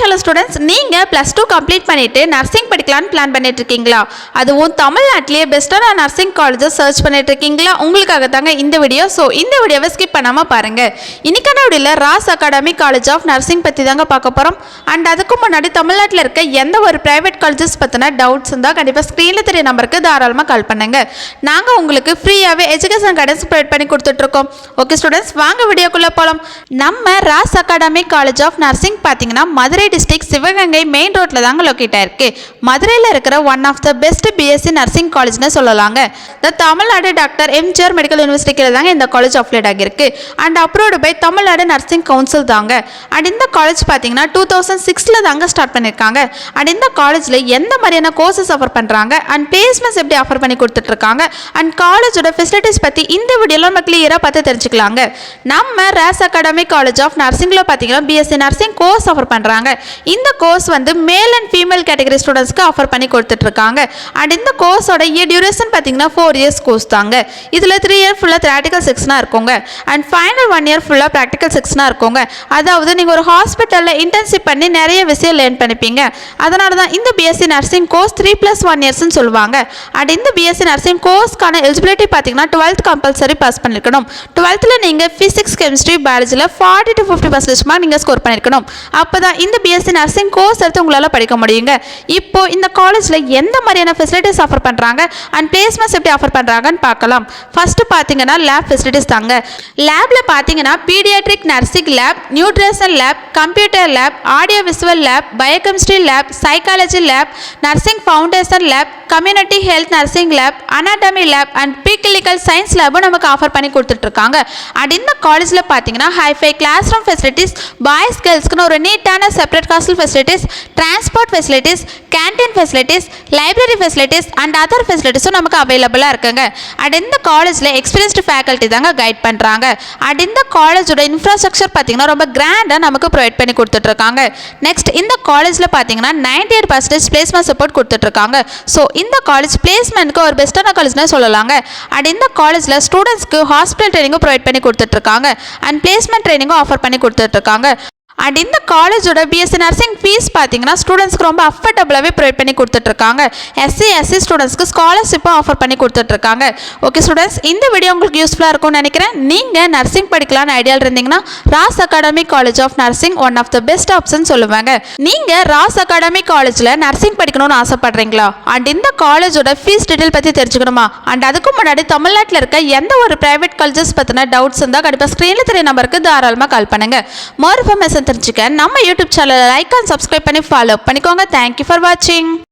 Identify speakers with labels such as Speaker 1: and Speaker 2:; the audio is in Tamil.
Speaker 1: ஹலோ ஸ்டூடெண்ட்ஸ், நீங்கள் +2 கம்ப்ளீட் பண்ணிவிட்டு நர்சிங் படிக்கலான்னு பிளான் பண்ணிட்டு இருக்கீங்களா? அதுவும் தமிழ்நாட்டிலேயே பெஸ்ட்டான நர்சிங் காலேஜஸ் சர்ச் பண்ணிட்டு இருக்கீங்களா? உங்களுக்காக தாங்க இந்த வீடியோ. ஸோ இந்த வீடியோவை ஸ்கிப் பண்ணாமல் பாருங்கள். இன்னைக்கான வீடியோவில் ராஸ் அகாடமி காலேஜ் ஆஃப் நர்சிங் பற்றி தாங்க பார்க்க போகிறோம். அண்ட் அதுக்கு முன்னாடி தமிழ்நாட்டில் இருக்க எந்த ஒரு ப்ரைவேட் காலேஜஸ் பற்றின டவுட்ஸ் இருந்தால் கண்டிப்பாக ஸ்க்ரீனில் தெரிய நம்பருக்கு தாராளமாக கால் பண்ணுங்கள். நாங்கள் உங்களுக்கு ஃப்ரீயாகவே எஜுகேஷன் கைடன்ஸ் ப்ரொவைட் பண்ணி கொடுத்துட்ருக்கோம். ஓகே ஸ்டூடெண்ட்ஸ், வாங்க வீடியோக்குள்ளே போகலாம். நம்ம ராஸ் அகாடமி காலேஜ் ஆஃப் நர்சிங் பார்த்தீங்கன்னா மதுரை டிஸ்ட்ரிக்ட் சிவகங்கை மெயின் ரோட்டில் தாங்க லொக்கேட் ஆயிருக்கு. மதுரையில் இருக்கிற one of the best BSc nursing காலேஜ்னு சொல்லலாங்க. இந்த தமிழ்நாடு டாக்டர் எம்ஜிஆர் மெடிக்கல் யூனிவர்சிட்டியில் தாங்க இந்த காலேஜ் அப்ளைட் ஆகியிருக்கு. And approved by Tamil Nadu nursing council தாங்க. அண்ட் இந்த காலேஜ் பார்த்தீங்கன்னா 2006 தாங்க ஸ்டார்ட் பண்ணியிருக்காங்க. அண்ட் இந்த காலேஜில் எந்த மாதிரியான கோர்சஸ் ஆஃபர் பண்ணுறாங்க அண்ட் பிளேஸ்மெண்ட்ஸ் எப்படி ஆஃபர் பண்ணி கொடுத்துட்ருக்காங்க அண்ட் காலேஜோட ஃபெசிலிட்டிஸ் பற்றி இந்த வீடியோவில் நம்ம கிளியராக பார்த்து தெரிஞ்சுக்கலாங்க. நம்ம ராஸ் அகாடமி காலேஜ் ஆஃப் நர்சிங்கில் பார்த்தீங்கன்னா பிஎஸ்சி நர்சிங் கோர்ஸ் ஆஃபர் பண்ணுறாங்க. இந்த கோர்ஸ் வந்து மேல் அண்ட் ஃபீமேல் கேட்டகரி ஸ்டூடெண்ட்ஸ்க்கு ஆஃபர் பண்ணி கொடுத்துட்ருக்காங்க. அண்ட் இந்த கோர்ஸோட டியூரேஷன் பார்த்தீங்கன்னா 4 இயர்ஸ் கோர்ஸ் தாங்க. இதில் 3 இயர் ஃபுல்லாக ப்ராக்டிக்கல் செக்ஷனாக இருக்குங்க. அண்ட் ஃபைனல் 1 இயர் ஃபுல்லாக ப்ராக்டிக்கல் செக்ஷனாக இருக்குங்க. அதாவது நீங்கள் ஒரு ஹாஸ்பிட்டலில் இன்டர்ன்ஷிப் பண்ணி நிறைய விஷயம் லேர்ன் பண்ணிப்பீங்க. அதனால தான் இந்த பிஎஸ்சி நர்சிங் கோர்ஸ் 3+1 இயர்ஸ்னு சொல்லுவாங்க. அண்ட் இந்த பிஎஸ்சி நர்சிங் கோர்ஸ்க்கான எலிஜிபிலிட்டி பார்த்தீங்கன்னா 12th கம்பல்சரி பாஸ் பண்ணியிருக்கணும். 12th நீங்கள் ஃபிசிக்ஸ், கெமிஸ்ட்ரி, பயாலஜியில் 40 to 50% மார்க் நீங்கள் ஸ்கோர் பண்ணியிருக்கணும். அப்போ தான் இந்த பிஎஸ்சி நர்சிங் கோர்ஸ் எடுத்து உங்களால் படிக்க முடியுங்க. இப்போ இந்த காலேஜில் எந்த மாதிரியான ஃபெசிலிட்டிஸ் ஆஃபர் பண்ணுறாங்க அண்ட் பிளேஸ்மெண்ட்ஸ் எப்படி ஆஃபர் பண்ணுறாங்கன்னு பார்க்கலாம். ஃபர்ஸ்ட் பார்த்தீங்கன்னா லேப் ஃபெசிலிட்டிஸ் தாங்க. லேபில் பார்த்தீங்கன்னா paediatric nursing lab, nutrition lab, computer lab, audio visual lab, biochemistry lab, psychology lab, nursing foundation lab, community health nursing lab, anatomy lab and preclinical science லேபும் நமக்கு ஆஃபர் பண்ணி கொடுத்துட்ருக்காங்க. அண்ட் இந்த காலேஜில் பார்த்தீங்கன்னா hi-fi class room facilities, boys கேர்ள்ஸ்க்குன்னு ஒரு நீட்டான separate hostel facilities, transport facilities, canteen facilities, library facilities and other ஃபெசிலிட்டிஸும் நமக்கு அவைலபிளாக இருக்குங்க. அண்ட் இந்த காலேஜில் எக்ஸ்பீரியன்ஸ்டு ஃபேக்கல்ட்டி தாங்க கைட் பண்ணுறாங்க. அண்ட் இந்த காலேஜோட இன்ஃப்ராஸ்ட்ரக்சர் பார்த்தீங்கன்னா ரொம்ப கிராண்டாக நமக்கு ப்ரொவைட் பண்ணி கொடுத்துட்ருக்காங்க. நெக்ஸ்ட் இந்த காலேஜில் பார்த்தீங்கன்னா 98% பிளேஸ்மெண்ட் சப்போர்ட் கொடுத்துட்ருக்காங்க. ஸோ இந்த காலேஜ் பிளேஸ்மெண்ட்க்கு ஒரு பெஸ்ட்டான காலேஜ்னு சொல்லலாங்க. அண்ட் இந்த காலேஜில் ஸ்டூடெண்ட்ஸ்க்கு ஹாஸ்பிட்டல் ட்ரைனிங்கும் ப்ரொவைட் பண்ணி கொடுத்துட்ருக்காங்க அண்ட் பிளேஸ்மெண்ட் ட்ரைனிங்கும் ஆஃபர் பண்ணி கொடுத்துட்ருக்காங்க. அண்ட் இந்த காலேஜோட பிஎஸ்சி நர்சிங் ஃபீஸ் பார்த்தீங்கன்னா ஸ்டூடெண்ட்ஸ்க்கு ரொம்ப அஃபர்டபுளாகவே ப்ரொவைட் பண்ணி கொடுத்துட்ருக்காங்க. எஸ்சி ஸ்டூடெண்ட்ஸ்க்கு ஸ்காலர்ஷிப்பும் ஆஃபர் பண்ணி கொடுத்துட்ருக்காங்க. ஓகே ஸ்டூடெண்ட்ஸ், இந்த வீடியோ உங்களுக்கு யூஸ்ஃபுல்லாக இருக்கும்னு நினைக்கிறேன். நீங்கள் நர்சிங் படிக்கலான்னு ஐடியாவில் இருந்தீங்கன்னா Ross academy college of nursing one of the best option சொல்லுவாங்க. நீங்கள் ராஸ் அகாடமி காலேஜில் நர்சிங் படிக்கணும்னு ஆசைப்படுறீங்களா? அண்ட் இந்த காலேஜோட ஃபீஸ் டீட்டெயில் பற்றி தெரிஞ்சுக்கணுமா? அண்ட் அதுக்கு முன்னாடி தமிழ்நாட்டில் இருக்க எந்த ஒரு ப்ரைவேட் காலேஜஸ் பற்றின டவுட்ஸ் இருந்தால் கண்டிப்பாக ஸ்க்ரீனில் தெரிய நம்பருக்கு தாராளமாக கால் பண்ணுங்கள். மோர் இன்ஃபர்மேஷன் தெரிஞ்சுக்க நம்ம யூடியூப் சேனலை லைக் அண்ட் சப்ஸ்கிரைப் பண்ணி ஃபாலோ பண்ணிக்கோங்க. தேங்க்யூ ஃபார் வாட்சிங்.